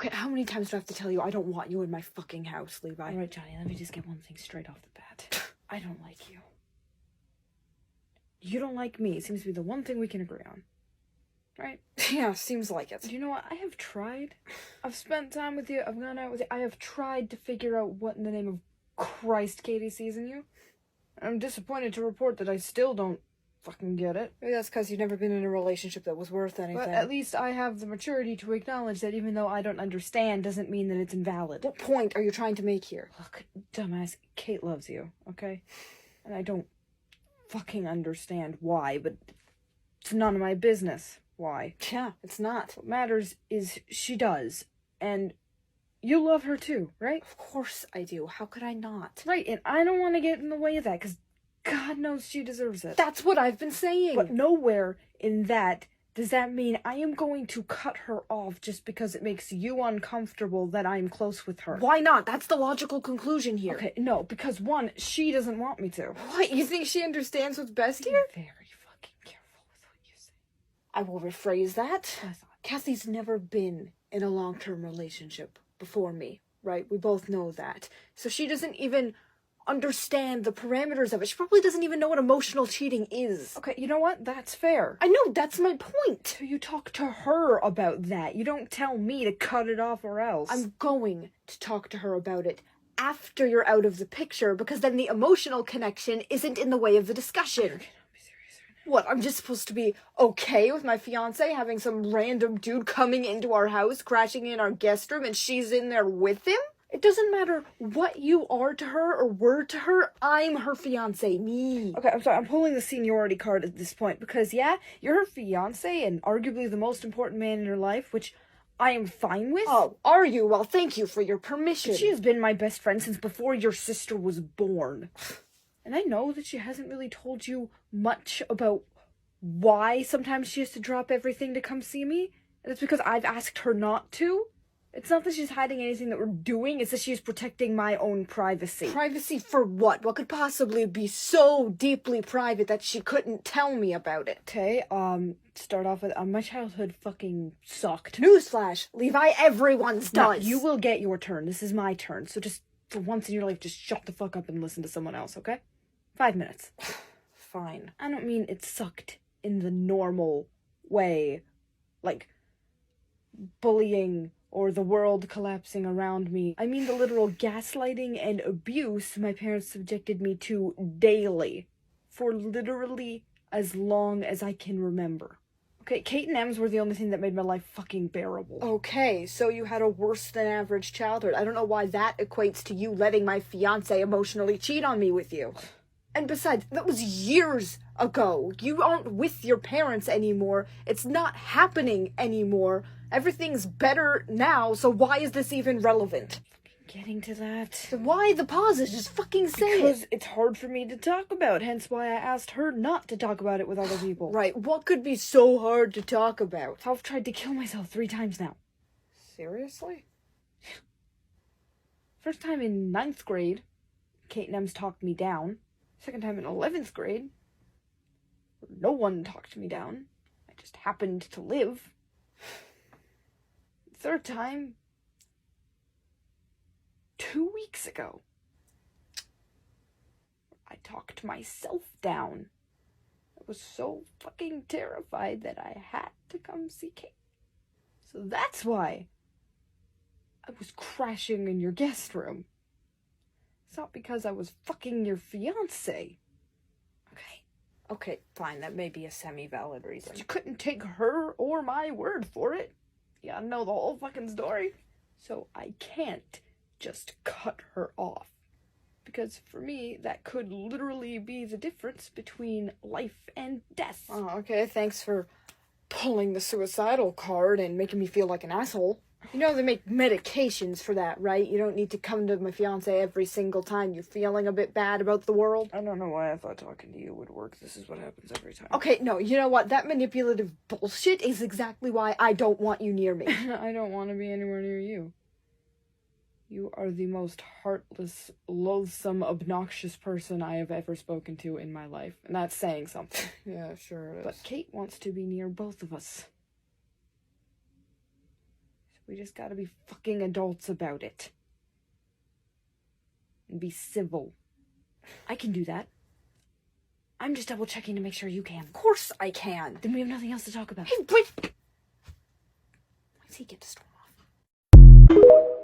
Okay, how many times do I have to tell you I don't want you in my fucking house, Levi? Alright, Johnny, let me just get one thing straight off the bat. I don't like you. You don't like me. It seems to be the one thing we can agree on. Right? Yeah, seems like it. You know what? I have tried. I've spent time with you. I've gone out with you. I have tried to figure out what in the name of Christ Katie sees in you. I'm disappointed to report that I still don't fucking get it. Maybe that's because you've never been in a relationship that was worth anything. But at least I have the maturity to acknowledge that even though I don't understand doesn't mean that it's invalid. What point are you trying to make here? Look, dumbass, Kate loves you, okay? And I don't fucking understand why, but it's none of my business why. Yeah, it's not. What matters is she does, and you love her too, right? Of course I do. How could I not? Right, and I don't want to get in the way of that, because God knows she deserves it. That's what I've been saying. But nowhere in that does that mean I am going to cut her off just because it makes you uncomfortable that I'm close with her. Why not? That's the logical conclusion here. Okay, no, because one, she doesn't want me to. What? You think she understands what's best here? Be very fucking careful with what you say. I will rephrase that. I thought. Kathy's never been in a long-term relationship before me, right? We both know that. So she doesn't even understand the parameters of it. She probably doesn't even know what emotional cheating is. Okay, you know what? That's fair. I know, that's my point. So you talk to her about that. You don't tell me to cut it off or else. I'm going to talk to her about it after you're out of the picture, because then the emotional connection isn't in the way of the discussion. Okay, don't be serious right now. What, I'm just supposed to be okay with my fiancé having some random dude coming into our house, crashing in our guest room, and she's in there with him? It doesn't matter what you are to her or were to her, I'm her fiancé, me. Okay, I'm sorry, I'm pulling the seniority card at this point, because yeah, you're her fiancé and arguably the most important man in her life, which I am fine with. Oh, are you? Well, thank you for your permission. She has been my best friend since before your sister was born. And I know that she hasn't really told you much about why sometimes she has to drop everything to come see me. And it's because I've asked her not to. It's not that she's hiding anything that we're doing, it's that she's protecting my own privacy. Privacy for what? What could possibly be so deeply private that she couldn't tell me about it? Okay, start off with, my childhood fucking sucked. Newsflash, Levi, everyone's No, does. you will get your turn. This is my turn. So just, for once in your life, just shut the fuck up and listen to someone else, okay? 5 minutes. Fine. I don't mean it sucked in the normal way. Like, bullying or the world collapsing around me. I mean the literal gaslighting and abuse my parents subjected me to daily. For literally as long as I can remember. Okay, Kate and Ems were the only thing that made my life fucking bearable. Okay, so you had a worse than average childhood. I don't know why that equates to you letting my fiancé emotionally cheat on me with you. And besides, that was years ago. You aren't with your parents anymore. It's not happening anymore. Everything's better now, so why is this even relevant? Getting to that. So why the pauses? Just fucking say Because it. it's hard for me to talk about, hence why I asked her not to talk about it with other people. Right, what could be so hard to talk about? I've tried to kill myself 3 times now. Seriously? First time in 9th grade, Kate and Ems talked me down. Second time in 11th grade, no one talked me down. I just happened to live. Third time, 2 weeks ago, I talked myself down. I was so fucking terrified that I had to come see Kate. So that's why I was crashing in your guest room. It's not because I was fucking your fiancé. Okay? Okay, fine, that may be a semi-valid reason. But you couldn't take her or my word for it. You gotta know the whole fucking story. So I can't just cut her off. Because for me, that could literally be the difference between life and death. Oh, okay, thanks for pulling the suicidal card and making me feel like an asshole. You know they make medications for that, right? You don't need to come to my fiancé every single time you're feeling a bit bad about the world. I don't know why I thought talking to you would work. This is what happens every time. Okay, no, you know what? That manipulative bullshit is exactly why I don't want you near me. I don't want to be anywhere near you. You are the most heartless, loathsome, obnoxious person I have ever spoken to in my life. And that's saying something. Yeah, sure it is. But Kate wants to be near both of us. So We just gotta be fucking adults about it. And be civil. I can do that. I'm just double checking to make sure you can. Of course I can. Then we have nothing else to talk about. Hey, wait! Why does he get to storm off?